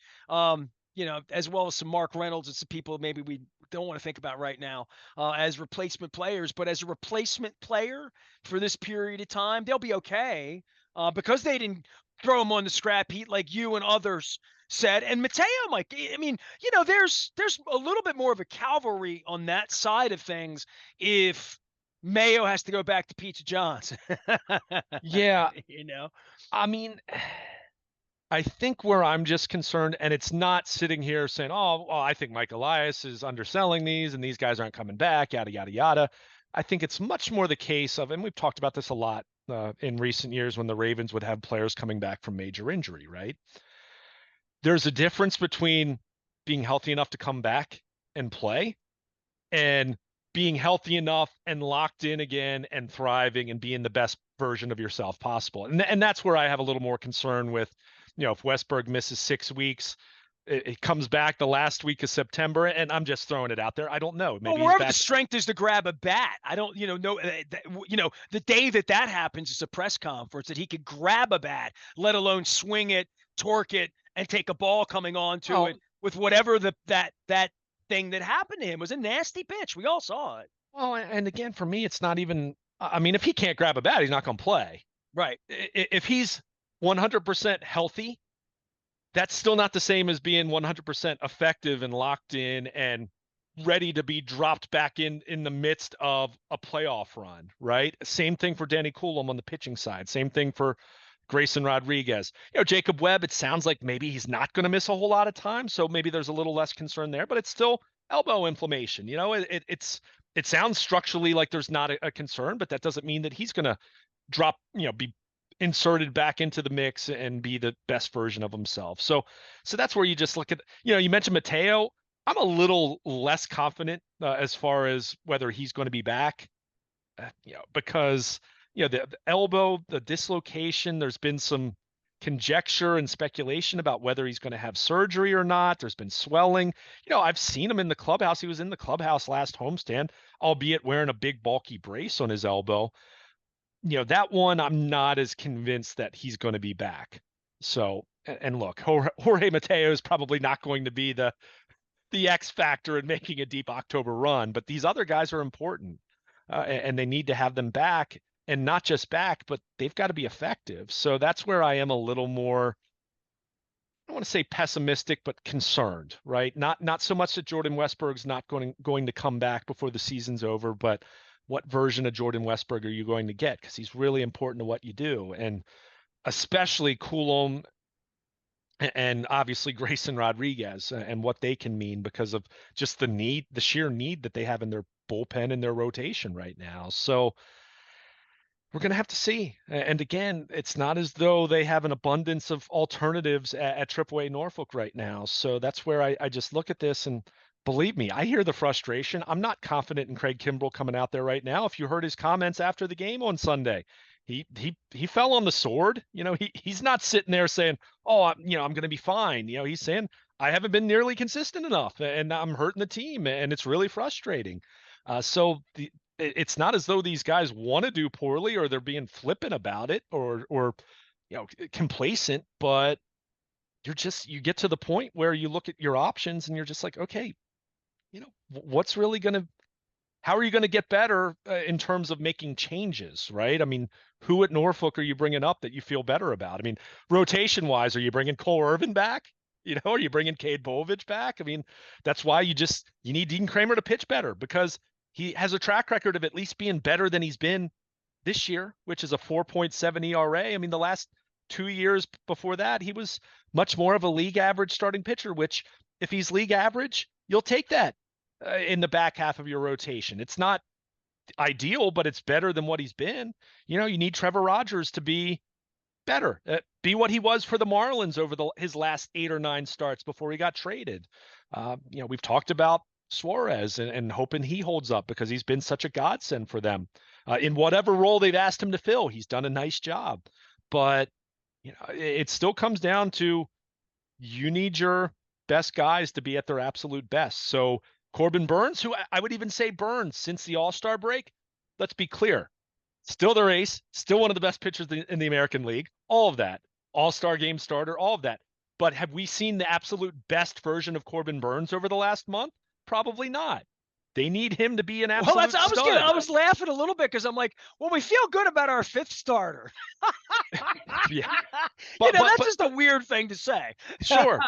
as well as some Mark Reynolds and some people maybe we don't want to think about right now as replacement players. But as a replacement player for this period of time, they'll be okay because they didn't throw him on the scrap heap like you and others said. And Mateo, Mike, I mean, there's a little bit more of a cavalry on that side of things if Mayo has to go back to Pizza John's. Yeah. you know. I mean, I think where I'm just concerned, and it's not sitting here saying, oh, well, I think Mike Elias is underselling these and these guys aren't coming back, yada, yada, yada. I think it's much more the case of, and we've talked about this a lot in recent years when the Ravens would have players coming back from major injury, right? There's a difference between being healthy enough to come back and play and being healthy enough and locked in again and thriving and being the best version of yourself possible. And that's where I have a little more concern with, if Westberg misses 6 weeks, it comes back the last week of September, and I'm just throwing it out there. I don't know. Maybe wherever the strength is to grab a bat. I don't, know, the day that happens is a press conference that he could grab a bat, let alone swing it, torque it, and take a ball coming onto it with whatever that thing that happened to him was a nasty pitch. We all saw it. Well, and again, for me, it's not even. I mean, if he can't grab a bat, he's not going to play. Right. If he's 100% healthy, that's still not the same as being 100% effective and locked in and ready to be dropped back in the midst of a playoff run, right? Same thing for Danny Coulomb on the pitching side. Same thing for Grayson Rodriguez. Jacob Webb, it sounds like maybe he's not going to miss a whole lot of time, so maybe there's a little less concern there, but it's still elbow inflammation. It sounds structurally like there's not a concern, but that doesn't mean that he's going to drop, be inserted back into the mix and be the best version of himself. So that's where you just look at, you mentioned Mateo. I'm a little less confident as far as whether he's going to be back, because, the elbow, the dislocation, there's been some conjecture and speculation about whether he's going to have surgery or not. There's been swelling. I've seen him in the clubhouse. He was in the clubhouse last homestand, albeit wearing a big bulky brace on his elbow. That one, I'm not as convinced that he's going to be back. So, and look, Jorge Mateo is probably not going to be the X factor in making a deep October run, but these other guys are important, and they need to have them back, and not just back, but they've got to be effective. So that's where I am a little more, I don't want to say pessimistic, but concerned, right? Not so much that Jordan Westberg's not going to come back before the season's over, but what version of Jordan Westberg are you going to get? Because he's really important to what you do. And especially Coulomb and obviously Grayson Rodriguez and what they can mean because of just the sheer need that they have in their bullpen and their rotation right now. So we're going to have to see. And again, it's not as though they have an abundance of alternatives at AAA Norfolk right now. So that's where I just look at this and believe me, I hear the frustration. I'm not confident in Craig Kimbrell coming out there right now. If you heard his comments after the game on Sunday, he fell on the sword. He's not sitting there saying, "Oh, I'm going to be fine." He's saying, "I haven't been nearly consistent enough, and I'm hurting the team, and it's really frustrating." So it's not as though these guys want to do poorly or they're being flippant about it or complacent, but you get to the point where you look at your options and you're just like, okay, what's really going to how are you going to get better in terms of making changes, right? I mean, who at Norfolk are you bringing up that you feel better about? I mean, rotation wise, are you bringing Cole Irvin back? Are you bringing Cade Bovich back? I mean, that's why you need Dean Kramer to pitch better because he has a track record of at least being better than he's been this year, which is a 4.7 ERA. I mean, the last 2 years before that, he was much more of a league average starting pitcher, which if he's league average, you'll take that in the back half of your rotation. It's not ideal, but it's better than what he's been. You need Trevor Rogers to be better, be what he was for the Marlins over his last 8 or 9 starts before he got traded. We've talked about Suarez and hoping he holds up because he's been such a godsend for them. In whatever role they've asked him to fill, he's done a nice job. But it still comes down to you need your best guys to be at their absolute best. So Corbin Burns, who I would even say Burns since the All-Star break, let's be clear, still their ace, still one of the best pitchers in the American League, all of that, All-Star game starter, all of that. But have we seen the absolute best version of Corbin Burns over the last month? Probably not. They need him to be an absolute stud. I was laughing a little bit because I'm like, well, we feel good about our 5th starter. Yeah. That's just a weird thing to say. Sure.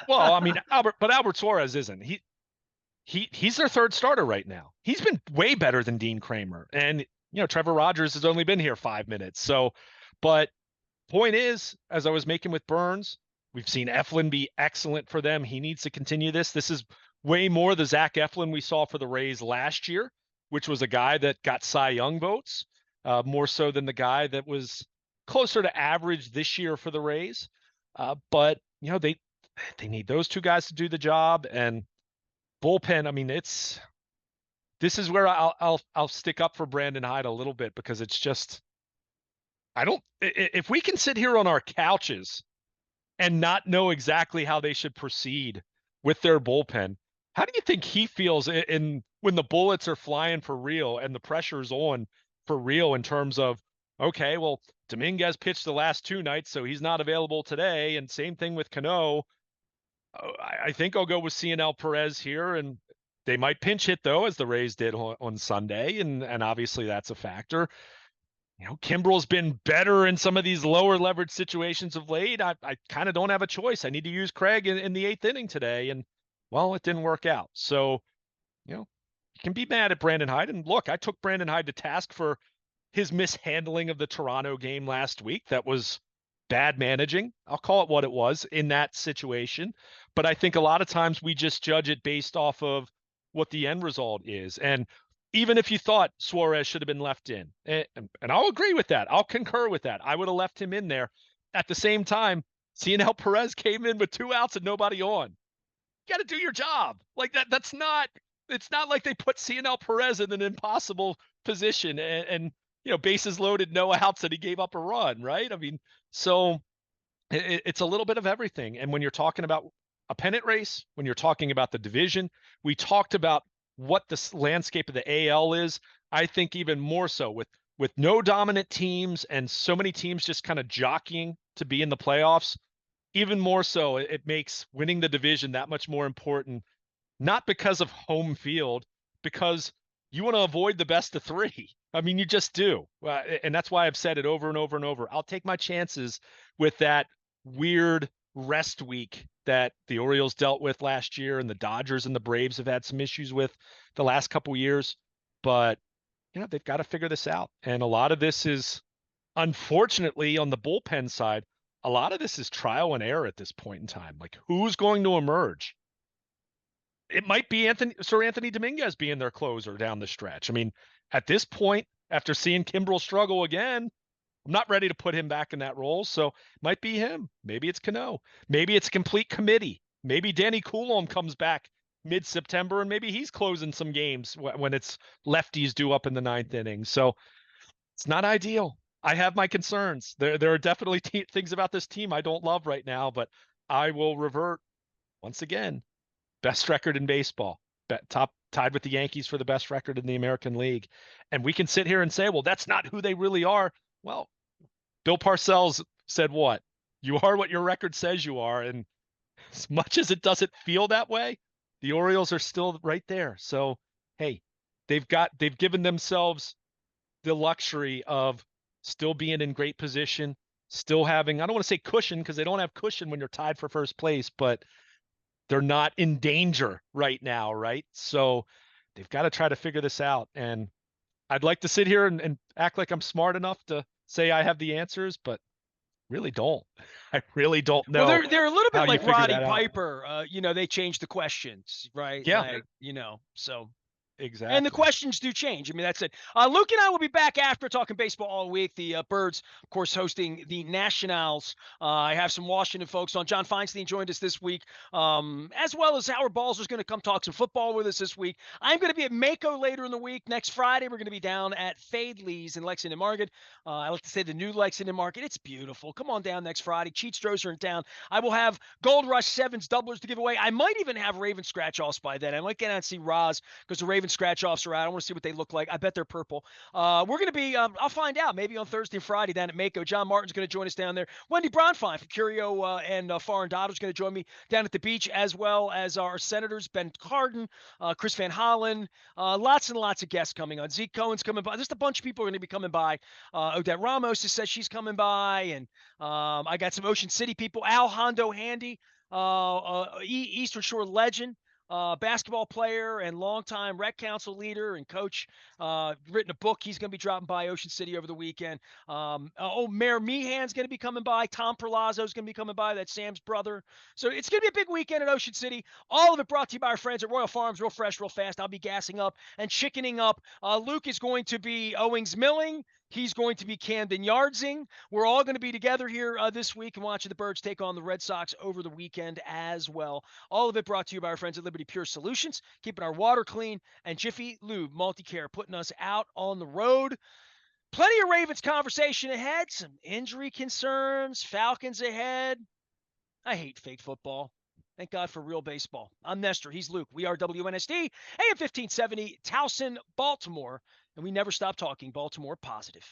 I mean, Albert Suarez isn't. He's their 3rd starter right now. He's been way better than Dean Kramer. And, Trevor Rogers has only been here 5 minutes. So, but point is, as I was making with Burns, we've seen Eflin be excellent for them. He needs to continue this. This is way more the Zach Eflin we saw for the Rays last year, which was a guy that got Cy Young votes, more so than the guy that was closer to average this year for the Rays. But, they need those 2 guys to do the job. And bullpen, I mean, this is where I'll stick up for Brandon Hyde a little bit because it's just if we can sit here on our couches and not know exactly how they should proceed with their bullpen, how do you think he feels in when the bullets are flying for real and the pressure's on for real in terms of, okay, well, Dominguez pitched the last 2 nights, so he's not available today. And same thing with Cano. I think I'll go with CNL Perez here, and they might pinch hit though, as the Rays did on Sunday, and obviously that's a factor. Kimbrell's been better in some of these lower leverage situations of late. I kind of don't have a choice. I need to use Craig in the 8th inning today, and well, it didn't work out. So, you can be mad at Brandon Hyde. And look, I took Brandon Hyde to task for his mishandling of the Toronto game last week. That was bad managing. I'll call it what it was in that situation. But I think a lot of times we just judge it based off of what the end result is. And even if you thought Suarez should have been left in, and I'll agree with that, I'll concur with that, I would have left him in there. At the same time, CNL Perez came in with 2 outs and nobody on. You got to do your job. Like that. It's not like they put CNL Perez in an impossible position and bases loaded, no outs, and he gave up a run, right? I mean, so it's a little bit of everything. And when you're talking about a pennant race, when you're talking about the division, we talked about what the landscape of the AL is. I think even more so with no dominant teams and so many teams just kind of jockeying to be in the playoffs, even more so, it makes winning the division that much more important, not because of home field, because you want to avoid the best of 3. I mean, you just do. And that's why I've said it over and over and over. I'll take my chances with that weird rest week that the Orioles dealt with last year and the Dodgers and the Braves have had some issues with the last couple years. But, they've got to figure this out. And a lot of this is, unfortunately, on the bullpen side, a lot of this is trial and error at this point in time. Like, who's going to emerge? It might be Sir Anthony Dominguez being their closer down the stretch. I mean, at this point, After seeing Kimbrel struggle again, I'm not ready to put him back in that role. So might be him. Maybe it's Cano. Maybe it's a complete committee. Maybe Danny Coulomb comes back mid-September and maybe he's closing some games when it's lefties due up in the ninth inning. So it's not ideal. I have my concerns. There are definitely things about this team I don't love right now, but I will revert once again. Best record in baseball, top tied with the Yankees for the best record in the American League. And we can sit here and say, well, that's not who they really are. Well, Bill Parcells said what? You are what your record says you are. And as much as it doesn't feel that way, the Orioles are still right there. So, hey, they've given themselves the luxury of still being in great position, still having, I don't want to say cushion because they don't have cushion when you're tied for first place, but they're not in danger right now, right? So they've got to try to figure this out. And I'd like to sit here and act like I'm smart enough to say I have the answers, but really don't. I really don't Well, know they're a little how bit you like figure Roddy that out. Piper. They changed the questions, right? Yeah, Like, so. And the exactly. questions do change. I mean, that's it. Luke and I will be back after talking baseball all week. The Birds, of course, hosting the Nationals. I have some Washington folks on. John Feinstein joined us this week, as well as Howard Balzer's going to come talk some football with us this week. I'm going to be at Mako later in the week. Next Friday, we're going to be down at Fadley's in Lexington Market. I like to say the new Lexington Market. It's beautiful. Come on down next Friday. Cheat Strohs are in town. I will have Gold Rush Sevens doublers to give away. I might even have Raven scratch-offs by then. I might get out and see Roz because the Raven scratch-offs are out. I want to see what they look like. I bet they're purple. We're going to be, I'll find out, maybe on Thursday and Friday down at Mako. John Martin's going to join us down there. Wendy Bronfine from Curio and Foreign Daughter is going to join me down at the beach, as well as our senators, Ben Cardin, Chris Van Hollen. Lots and lots of guests coming on. Zeke Cohen's coming by. Just a bunch of people are going to be coming by. Odette Ramos has said she's coming by. And I got some Ocean City people. Al Hondo Handy, Eastern Shore legend. Basketball player and longtime rec council leader and coach, written a book. He's going to be dropping by Ocean City over the weekend. Mayor Meehan's going to be coming by. Tom Perlazzo is going to be coming by. That's Sam's brother. So it's going to be a big weekend at Ocean City. All of it brought to you by our friends at Royal Farms. Real fresh, real fast. I'll be gassing up and chickening up. Luke is going to be Owings Milling. He's going to be Camden Yardsing. We're all going to be together here this week and watching the Birds take on the Red Sox over the weekend as well. All of it brought to you by our friends at Liberty Pure Solutions, keeping our water clean, and Jiffy Lube Multicare, putting us out on the road. Plenty of Ravens conversation ahead, some injury concerns, Falcons ahead. I hate fake football. Thank God for real baseball. I'm Nestor. He's Luke. We are WNST, AM 1570, Towson, Baltimore, and we never stop talking Baltimore positive.